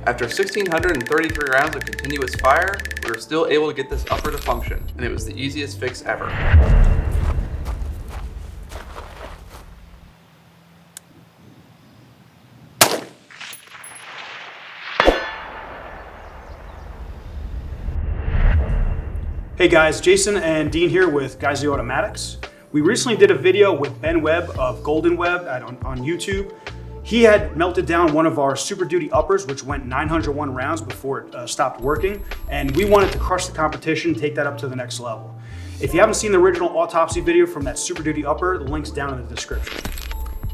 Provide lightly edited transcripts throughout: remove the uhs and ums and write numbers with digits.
After 1,633 rounds of continuous fire, we were still able to get this upper to function, and it was the easiest fix ever. Hey guys, Jason and Dean here with Guys Automatics. We recently did a video with Ben Webb of GoldenWebb on YouTube. He had melted down one of our Super Duty uppers, which went 901 rounds before it stopped working, and we wanted to crush the competition, take that up to the next level. If you haven't seen the original autopsy video from that Super Duty upper, the link's down in the description.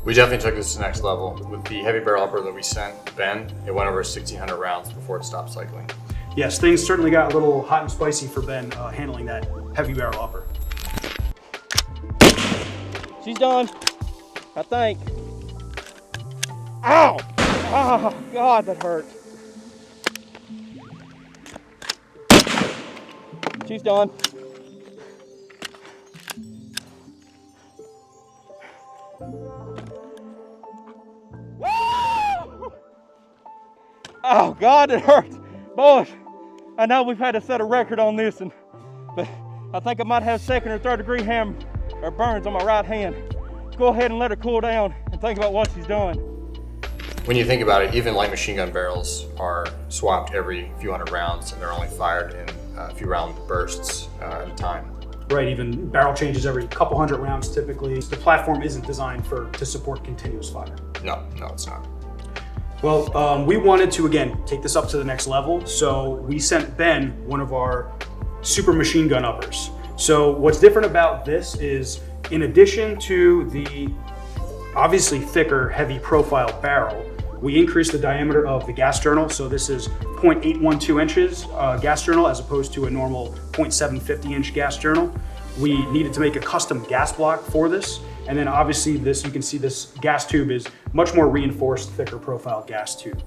We definitely took this to the next level. With the heavy barrel upper that we sent Ben, it went over 1,600 rounds before it stopped cycling. Yes, things certainly got a little hot and spicy for Ben handling that heavy barrel upper. She's done, I think. Ow! Oh, God, that hurt. She's done. Woo! Oh, God, it hurts. Boys, I know we've had to set a record on this, but I think I might have second or third degree burns on my right hand. Go ahead and let her cool down and think about what she's done. When you think about it, even light machine gun barrels are swapped every few hundred rounds, and they're only fired in a few round bursts at a time. Right, even barrel changes every couple hundred rounds typically. The platform isn't designed to support continuous fire. No, it's not. Well, we wanted to, again, take this up to the next level, so we sent Ben one of our super machine gun uppers. So what's different about this is, in addition to the obviously thicker, heavy profile barrel, we increased the diameter of the gas journal. So this is 0.812 inches gas journal as opposed to a normal 0.750 inch gas journal. We needed to make a custom gas block for this. And then obviously this, you can see this gas tube is much more reinforced, thicker profile gas tube.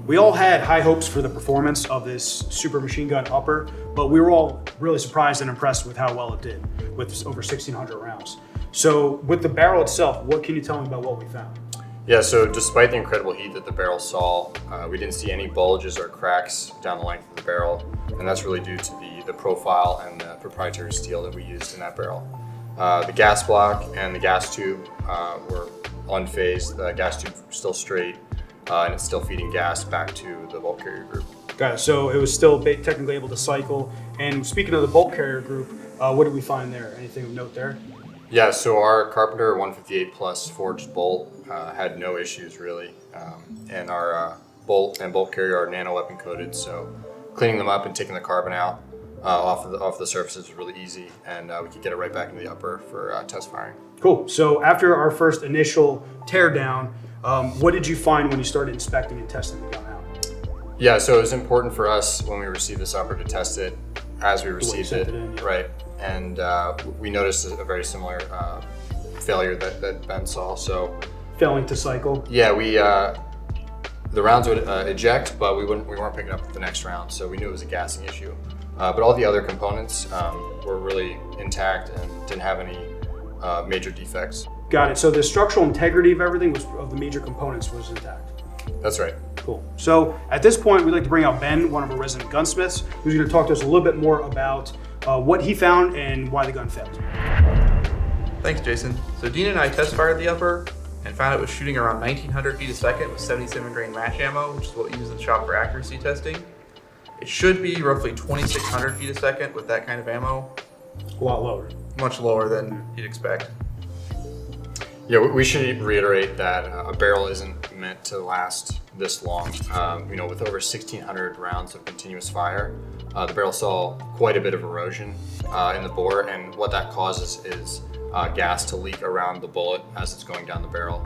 We all had high hopes for the performance of this super machine gun upper, but we were all really surprised and impressed with how well it did with over 1,600 rounds. So with the barrel itself, what can you tell me about what we found? Yeah, so despite the incredible heat that the barrel saw, we didn't see any bulges or cracks down the length of the barrel, and that's really due to the profile and the proprietary steel that we used in that barrel. The gas block and the gas tube were unfazed. The gas tube was still straight, and it's still feeding gas back to the bolt carrier group. Got it, so it was still technically able to cycle. And speaking of the bolt carrier group, what did we find there? Anything of note there? Yeah, so our Carpenter 158 Plus forged bolt had no issues really, and our bolt and bolt carrier are nano weapon coated, so cleaning them up and taking the carbon out off the surfaces was really easy, and we could get it right back into the upper for test firing. Cool. So after our first initial tear down, what did you find when you started inspecting and testing the gun out? Yeah, so it was important for us when we received this upper to test it as we received it, yeah. Right? And we noticed a very similar failure that Ben saw. So failing to cycle. Yeah, the rounds would eject, but we weren't picking up the next round, so we knew it was a gassing issue. But all the other components were really intact and didn't have any major defects. Got it. So the structural integrity of everything of the major components was intact. That's right. Cool. So at this point, we'd like to bring out Ben, one of our resident gunsmiths, who's going to talk to us a little bit more about what he found and why the gun failed. Thanks, Jason. So Dean and I test fired the upper and found it was shooting around 1,900 feet a second with 77 grain match ammo, which is what we use in the shop for accuracy testing. It should be roughly 2,600 feet a second with that kind of ammo. A lot lower. Much lower than you'd expect. Yeah, we should reiterate that a barrel isn't meant to last this long. With over 1,600 rounds of continuous fire, the barrel saw quite a bit of erosion in the bore, and what that causes is gas to leak around the bullet as it's going down the barrel,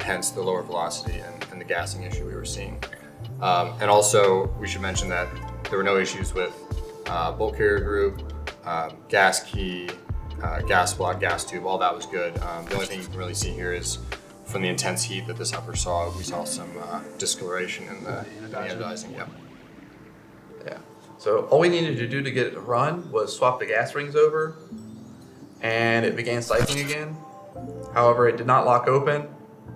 hence the lower velocity and the gassing issue we were seeing. And also, we should mention that there were no issues with bolt carrier group, gas key, gas block, gas tube, all that was good. The only thing you can really see here is from the intense heat that this upper saw, we saw some discoloration in the anodizing. Yep. Yeah. So all we needed to do to get it to run was swap the gas rings over, and it began cycling again. However, it did not lock open,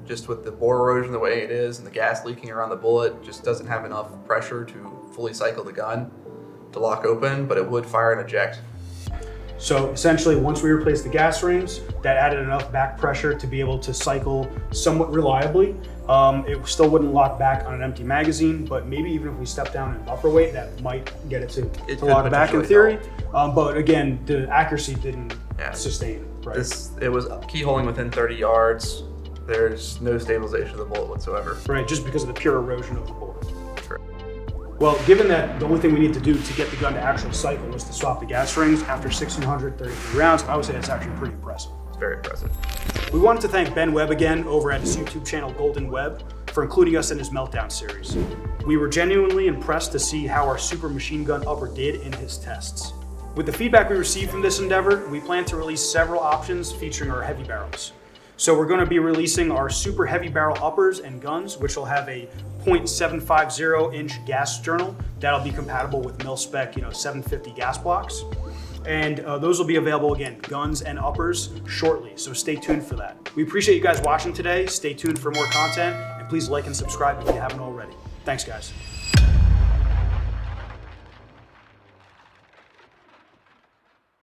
just with the bore erosion the way it is and the gas leaking around the bullet, just doesn't have enough pressure to fully cycle the gun to lock open, but it would fire and eject. So essentially, once we replaced the gas rings, that added enough back pressure to be able to cycle somewhat reliably. It still wouldn't lock back on an empty magazine, but maybe even if we step down in buffer weight, that might get it to lock back in theory. But again, the accuracy didn't sustain. Right? It was keyholing within 30 yards. There's no stabilization of the bullet whatsoever. Right, just because of the pure erosion of the bore. Correct. Well, given that the only thing we need to do to get the gun to actual cycle was to swap the gas rings after 1,633 rounds, I would say that's actually pretty impressive. It's very impressive. We wanted to thank Ben Webb again over at his YouTube channel GoldenWebb for including us in his Meltdown series. We were genuinely impressed to see how our super machine gun upper did in his tests. With the feedback we received from this endeavor, we plan to release several options featuring our heavy barrels. So we're going to be releasing our super heavy barrel uppers and guns, which will have a .750 inch gas journal that'll be compatible with mil-spec 750 gas blocks. And those will be available again, guns and uppers, shortly, so stay tuned for that. We appreciate you guys watching today. Stay tuned for more content, and please like and subscribe if you haven't already. Thanks, guys.